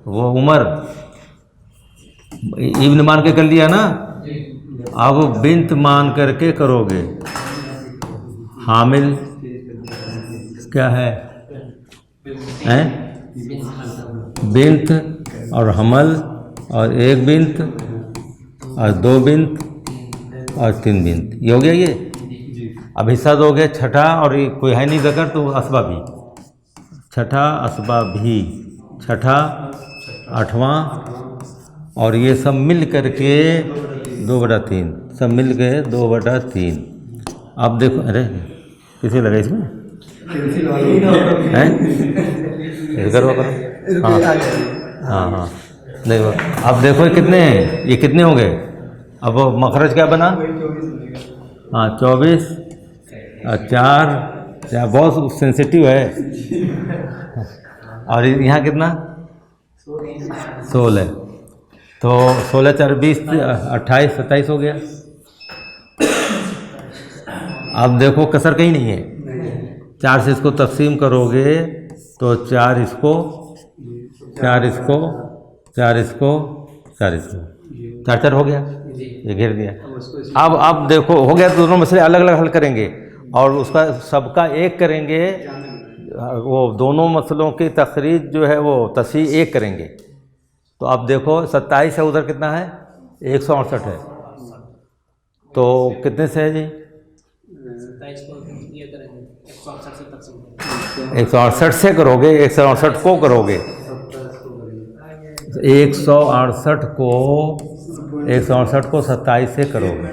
वो उमर इब्न मान के कर लिया ना, अब बिंत मान करके करोगे। हामिल क्या है? बिंत और हमल, और 1 बिंत और 2 बिंत और 3 बिंत, ये हो गया। ये अब हिस्सा दोगे छठा, और ये कोई है नहीं ज़कर तो असबा भी, छठा असबा भी, छठा 8वां, और ये सब मिल करके 2/3, सब मिल के 2/3। अब देखो, अरे किसे लगा इसमें हैं? करो हाँ देखो। अब देखो ये कितने हैं, ये कितने हो गए? अब वो मखरज क्या बना? हाँ 24 और 4, बहुत सेंसिटिव है। और यहाँ कितना? 16, तो 16 4 20 28 27 हो गया। अब देखो कसर कहीं नहीं है, 4 से इसको तकसीम करोगे तो 4 इसको, 4 इसको, 4 इसको, 4 इसको, 4 हो गया, ये घेर दिया। अब देखो हो गया, दोनों मसले अलग अलग हल करेंगे और उसका सबका एक करेंगे, वो दोनों मसलों की तखरीज जो है वो तसी एक करेंगे। तो अब देखो 27 है, उधर कितना है? 168 है, तो कितने से है जी? 168 से करोगे, 168 को करोगे, 168 को 27 से करोगे,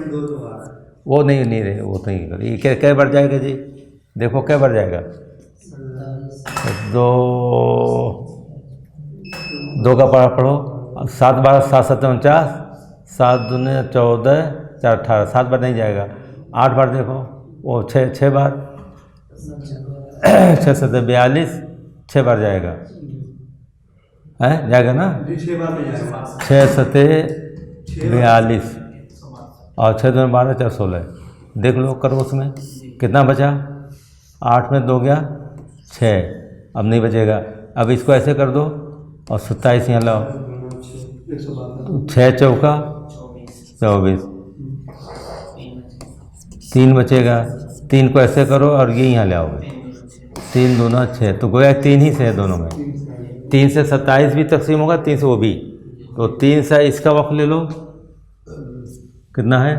वो नहीं रहे, वो नहीं करो। ये क्या बढ़ जाएगा जी? देखो क्या बढ़ जाएगा? 2 का पारा पढ़ो, 7 12 7 7 49, 7 दूने 14, 4 18, 7 बार नहीं जाएगा, 8 बार देखो, वो 6 बार, 6 7 42, 6 बार जाएगा, है जाएगा ना? 6 7 42 और 6 2 12 4 16। देख लो, करो उसमें कितना बचा? 8 में 2 गया 6, अब नहीं बचेगा। अब इसको ऐसे कर दो और 27 यहाँ लाओ, 6 चौका 24, 3 बचेगा, 3 को ऐसे करो और ये यहाँ ले आओगे, 3 दूना 6, तो गोया 3 ही से है दोनों में। 3 से 27 भी तकसीम होगा, 3 से वो भी, तो 3 से इसका वक्त ले लो, कितना है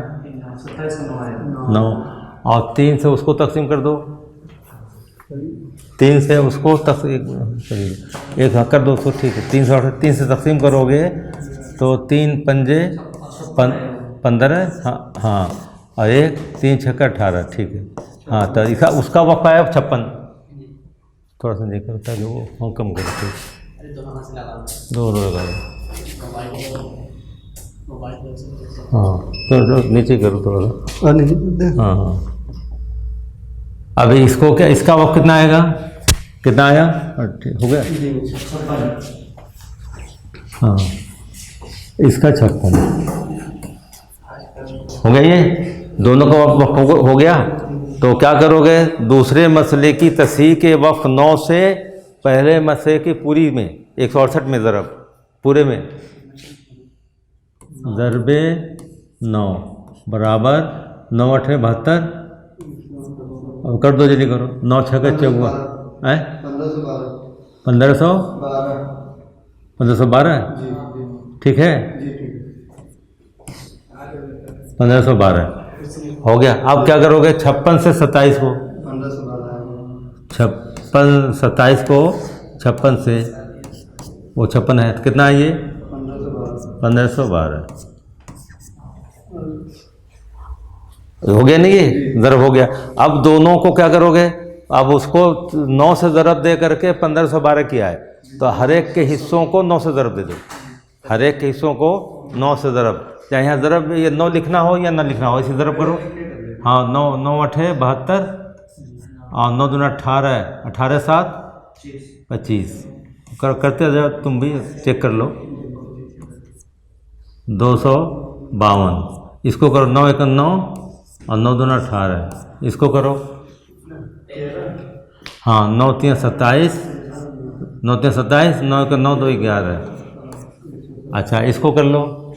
9, और 3 से उसको तकसीम कर दो, 3 से उसको एक कर दो उसको, ठीक है। 3 से तकसीम करोगे तो 3 पंजे 15, हाँ, और 1 3 छक्का 18, ठीक है। हाँ, तो इसका उसका वक्त आया 56। थोड़ा सा देखकर ताकि वो हम कम करो, दो लगा, हाँ, तो नीचे करो थोड़ा सा, हाँ। अभी इसको क्या, इसका वक्त कितना आएगा, कितना आया, हो गया, हाँ, इसका 56 हो गया, ये दोनों का वक्त हो गया। तो क्या करोगे, दूसरे मसले की तस्हीह के वक्त 9 से पहले मसले की पूरी में 168 में ज़रब, पूरे में ज़रबे 9 बराबर 9 8 72, अब कर दो, जल्दी करो, 9 6 54 है 1512, ठीक है, 1512 हो गया। अब क्या करोगे, 56 से 27 को, 27 को 56 से, वो 56 है, कितना है ये 1512 हो गया नहीं, ये ज़रब हो गया। अब दोनों को क्या करोगे, अब उसको 9 से ज़रब दे करके 1512 किया है, तो हर एक के हिस्सों को 9 से ज़रब दे दो, हर एक के हिस्सों को 9 से ज़रब, चाहे यहाँ ज़रब ये 9 लिखना हो या ना लिखना हो, इसे ज़रब करो, हाँ, 9 8 72, और 9 दूना 18, 18 7 25, करते जाओ, तुम भी चेक कर लो, 252, इसको करो 9 1 9, और 9 दूना 18, इसको करो, हाँ, 9 3 27, 9 3 27, 9 1 9 2 11, अच्छा, इसको कर लो,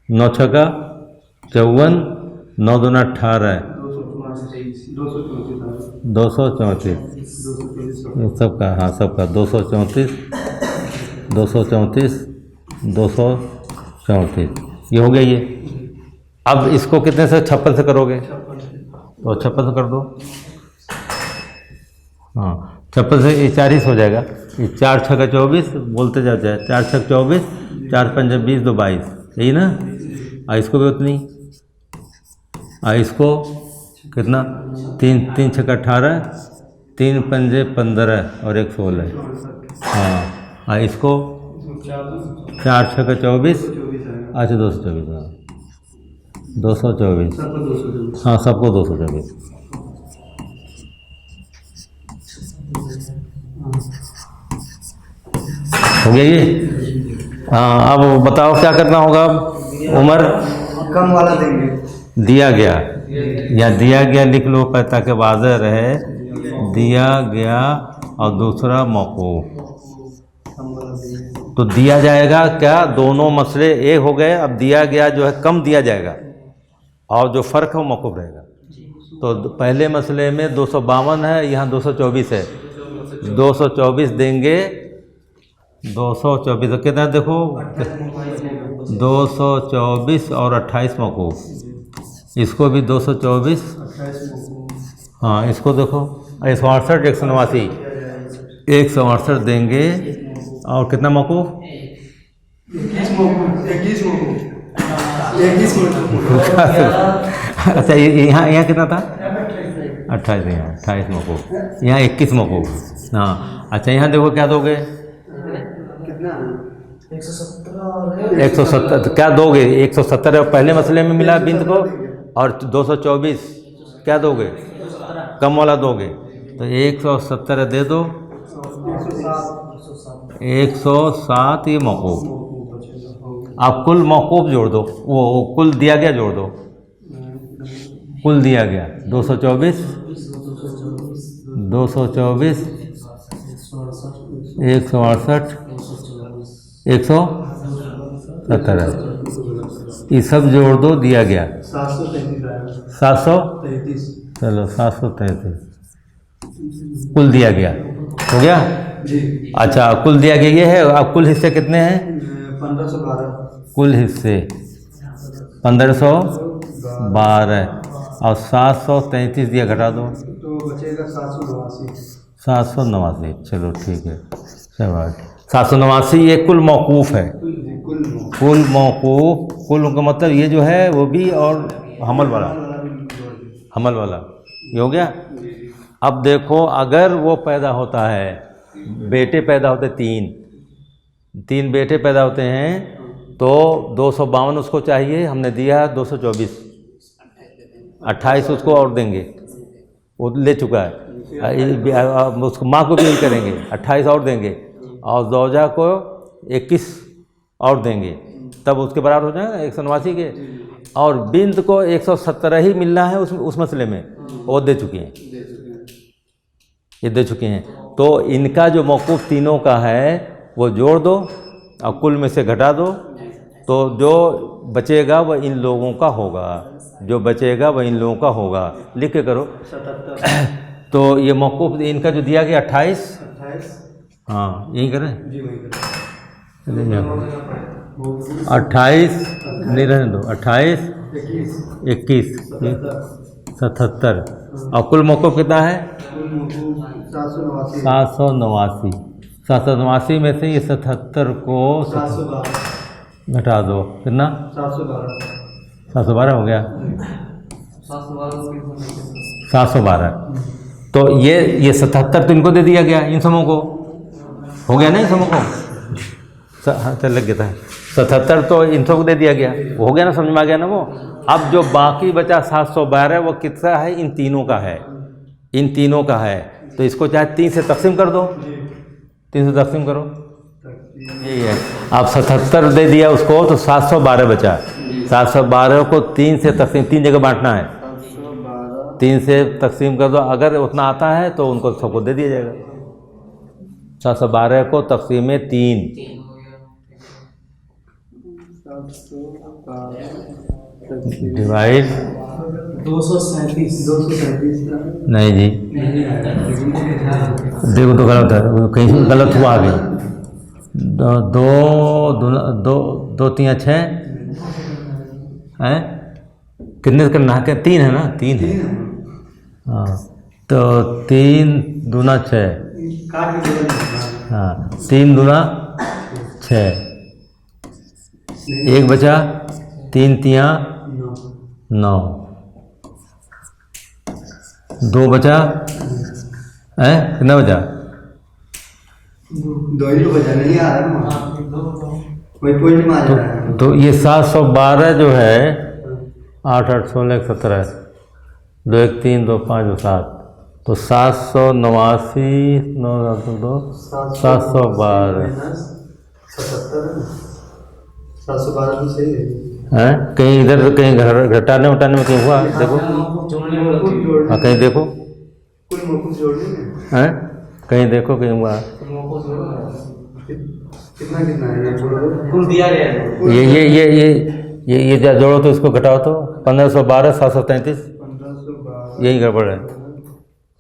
9 6 54, 9 दूना 18, 234, सबका, हाँ सबका 234, 234, 234, ये हो गया ये। अब इसको कितने से, 56 से करोगे, तो 56 से कर दो, हाँ, 56 से ये 40 हो जाएगा, ये 4 6 24, बोलते जाओ, 4 6 24, 4 5 20 2 22, यही ना, और इसको भी उतनी, और इसको कितना, 3 3 6 18, 3 5 15 और 1 16, हाँ, और इसको 4 6 24, अच्छा 224, हाँ 224, हाँ सबको 224, हो गया ये। हाँ, अब बताओ क्या करना होगा, उम्र कम वाला देंगे, दिया गया या दिया गया लिख लो ताकि वाज़ेह रहे, दिया गया और दूसरा मौकूफ, तो दिया जाएगा क्या, दोनों मसले एक हो गए। अब दिया गया जो है कम दिया जाएगा और जो फ़र्क है वो मौकूफ रहेगा। तो पहले मसले में 252 है, यहाँ 224 है, 224 देंगे, 224 कितना देखो, 224 और 28 मौकूफ, इसको भी 224, हाँ इसको देखो 168 189, 168 देंगे, और कितना मौकूफ, 21 अच्छा यहाँ कितना था, 28, यहाँ 28 मौकूफ, यहाँ 21 मौकूफ, हाँ। अच्छा यहाँ देखो क्या दोगे, 170 क्या दोगे, 170 पहले मसले में मिला बिंद को, और 224 क्या दोगे, कम वाला दोगे, तो 170 दे दो, 107 ये मौकूफ। आप कुल मौकूफ जोड़ दो, वो कुल दिया गया जोड़ दो, कुल दिया गया 224, 224, 168, 170, ये सब जोड़ दो, दिया गया 733, चलो 733 कुल दिया गया, हो गया जी। अच्छा कुल दिया गया ये है। अब कुल हिस्से कितने हैं, 1512 कुल हिस्से 1512 और 733 दिया, घटा दो तो बचेगा 789। 789। चलो ठीक है, चलो 789 ये कुल मौकूफ़ है। कुल मौकूफ़, कुल का मतलब ये जो है वो भी और हमल वाला, हमल वाला ये हो गया। अब देखो अगर वो पैदा होता है, बेटे पैदा होते तीन बेटे पैदा होते हैं तो 252 उसको चाहिए, हमने दिया 224, 28 उसको और देंगे, वो ले चुका है। उसको माँ को भी यही करेंगे, 28 और देंगे और दौजा को 21 और देंगे, तब उसके बराबर हो जाएगा 189 के। और बिंद को 117 ही मिलना है उस मसले में, वो दे चुके हैं, ये दे चुके हैं। तो इनका जो मौकूफ़ तीनों का है वो जोड़ दो और कुल में से घटा दो, तो जो बचेगा वह इन लोगों का होगा, जो बचेगा वह इन लोगों का होगा। लिख के करो 77। तो ये मौकूफ़ इनका जो दिया गया 28, 28। हाँ यही करें, जी वही चलिए 28 नहीं रहने दो, 28 21 77 और कुल मौकूफ़ कितना है 789। 789। 789 में से ये 77 को 712। घटा दो, कितना 712। 712 हो गया, 712 712। तो ये 77 तो इनको दे दिया गया, इन समूह को हो गया ना, इन समूह को चल लग गया था 77 तो इन सबको दे दिया गया, वो हो गया ना, समझ में आ गया ना वो। अब जो बाकी बचा 712 वो कितना है, इन तीनों का है, इन तीनों का है। तो इसको चाहे 3 से तकसीम कर दो, 3 से तकसीम करो, यही है। अब 77 दे दिया उसको तो 712 बचा, 712 को 3 से तकसीम, 3 जगह बांटना है, 3 से तकसीम कर दो। अगर उतना आता है तो उनको सबको दे दिया जाएगा। 712 को तकसीम में 3, डिवाइड 237। नहीं जी, देखो तो गलत है, कहीं गलत हुआ अभी। दो 3 6 हैं, कितने करना है, 3 है ना, 3 है, हाँ। तो 3 दूना 6, हाँ 3 दूना 6, 1 बचा, 3 तियाँ 9, 2 बचा, है कितना बचा, 2 ही तो बचा, नहीं आ रहा ना, वही पॉइंट में आ जा रहा है। तो ये 712 जो है 8 8 16 17 2 1 3 2 5 2 7, तो 789 9 2 712 712 तो सही है। हैं, कहीं इधर कहीं घटाने उटाने में कहीं हुआ, देखो हाँ कहीं देखो, कुल मौकूफ जोड़ने में हैं कहीं देखो कहीं हुआ, कितना है ये कुल दिया गया है। ये जोड़ो तो इसको घटाओ तो 1512 733, 1512 यही गड़बड़ है।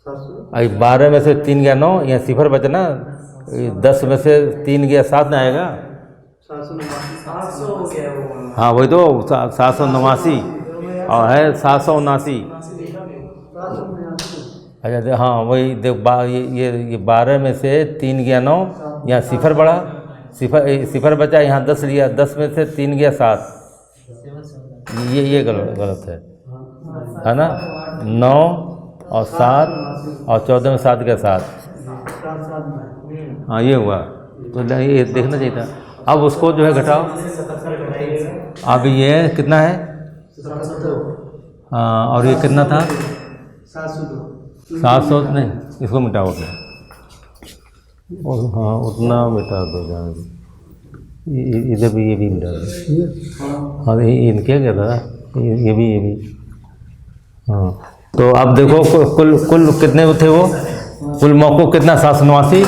700 आई 12 में से 3 गया 9, यहाँ सिफर बचा ना, 10 में से 3 गया 7 ना आएगा, 789 हो गया वो। हाँ वही तो 789 और है 779। अच्छा हाँ वही देख, ये 12 में से 3 गया 9, यहाँ सिफर बढ़ा, सिफर बचा, यहाँ 10 लिया, 10 में से 3 गया 7, ये गलत है ना। 9 और 7 और 14 में 7 गया 7, हाँ ये हुआ, तो ये देखना चाहिए था। अब उसको जो है घटाओ, अब ये कितना है, हाँ और ये कितना था 700 नहीं, इसको मिटाओ क्या, हाँ उतना मिटा दो, जाने इधर भी ये भी मिटा दो, हाँ इनके क्या था, ये भी हाँ। तो अब देखो कुल कितने थे वो, कुल मौकूफ कितना 789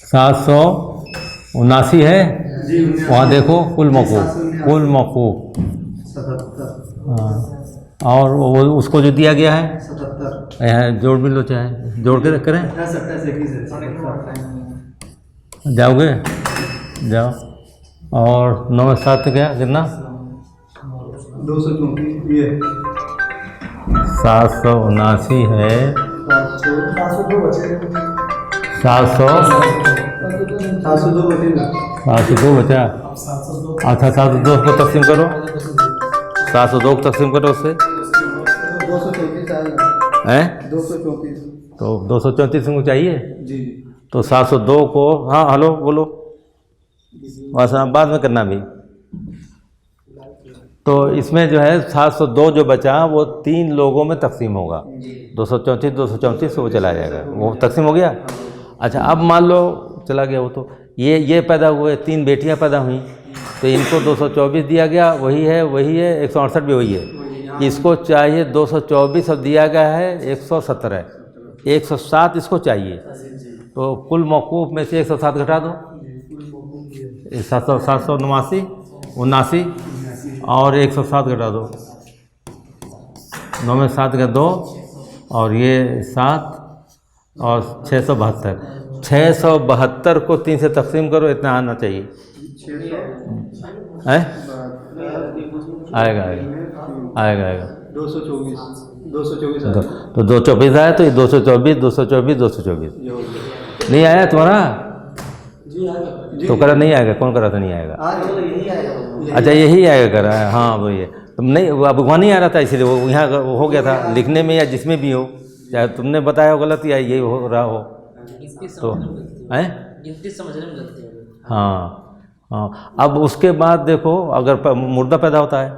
779 है, वहाँ देखो कुल मौकूफ हाँ, और वो उसको जो दिया गया है 77 यहाँ जोड़ भी लो, चाहे जोड़ के करें, 27 जाओगे जाओ, और 9 में 7 गया कितना 234 ये 779 है 702 बचे 700 702 बचे ना 702 बचा। अच्छा 702 को तकसीम करो, 702 को तकसीम करो उससे 234 आएगा हैं 234 तो 234 को चाहिए। जी तो 702 को, हाँ हेलो बोलो, बस बाद में करना भी। तो इसमें जो है 702 जो बचा वो 3 लोगों में तकसीम होगा, 234 234 वो चला जाएगा, वो तकसीम हो गया। अच्छा अब मान लो चला गया वो, तो ये पैदा हुए, 3 बेटियां पैदा हुई, तो इनको 224 दिया गया, वही है 168 भी वही है। इसको चाहिए 224 और दिया गया है 117, 107 इसको चाहिए। तो कुल मौकूफ़ में से 107 घटा दो, 789 79 और 107 घटा दो, 9 में 7 का 2 और ये 7 और 672, 672 को 3 से तकसीम करो, इतना आना चाहिए है। आएगा आएगा आएगा आएगा 224 तो 224 आया, तो ये 224 224 224 नहीं आया तुम्हारा तो करा नहीं आएगा, कौन करा था नहीं आएगा। अच्छा यही आएगा करा है, हाँ वो ये तुम नहीं, अब वहाँ नहीं आ रहा था इसलिए वो यहाँ हो गया था लिखने में या जिसमें भी हो, चाहे तुमने बताया हो गलत या यही हो रहा हो तो हैं। समझने में लगते हैं। हाँ हाँ। अब उसके बाद देखो अगर मुर्दा पैदा होता है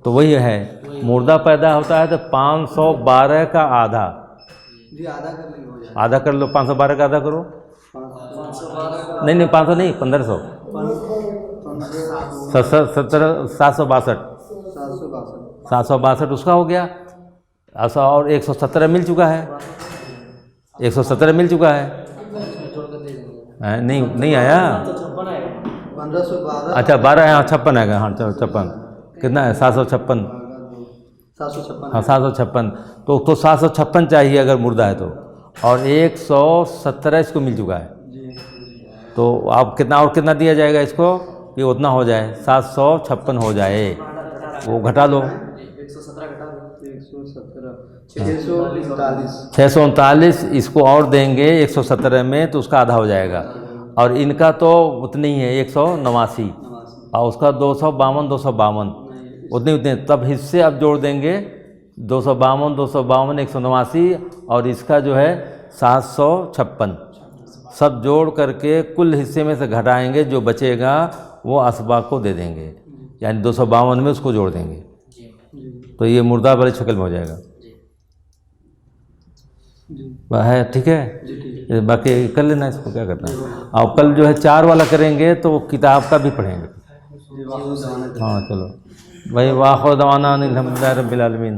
तो वही है, मुर्दा पैदा होता है तो 512 का आधा, जी आधा कर लेंगे हो जाएगा। आधा कर लो, 512 का आधा करो, नहीं 500 नहीं 1500 762 762 उसका हो गया। ऐसा और 117 मिल चुका है, 117 मिल चुका है, नहीं आया 1512 अच्छा 12 है, हाँ 56 आएगा, हाँ 56 कितना है 756 हाँ 756 तो 756 चाहिए अगर मुर्दा है तो, और 117 इसको मिल चुका है। तो आप कितना और कितना दिया जाएगा इसको, ये उतना हो जाए 756 हो जाए, वो घटा लो 639 इसको और देंगे 117 में तो उसका आधा हो जाएगा, और इनका तो उतनी ही है 189 और उसका 252 उतने तब हिस्से अब जोड़ देंगे 252 189 और इसका जो है 756, सब जोड़ करके कुल हिस्से में से घटाएंगे, जो बचेगा वो असबाब को दे देंगे, यानी 252 में उसको जोड़ देंगे, तो ये मुर्दा वाली शक्ल में हो जाएगा। वह है ठीक है, बाकी कर लेना, इसको क्या करना है। और कल जो है 4 वाला करेंगे तो किताब का भी पढ़ेंगे। हाँ चलो भाई, वाखिर दवाना अनिल हम्दुलिल्लाहि रब्बिल आलमीन।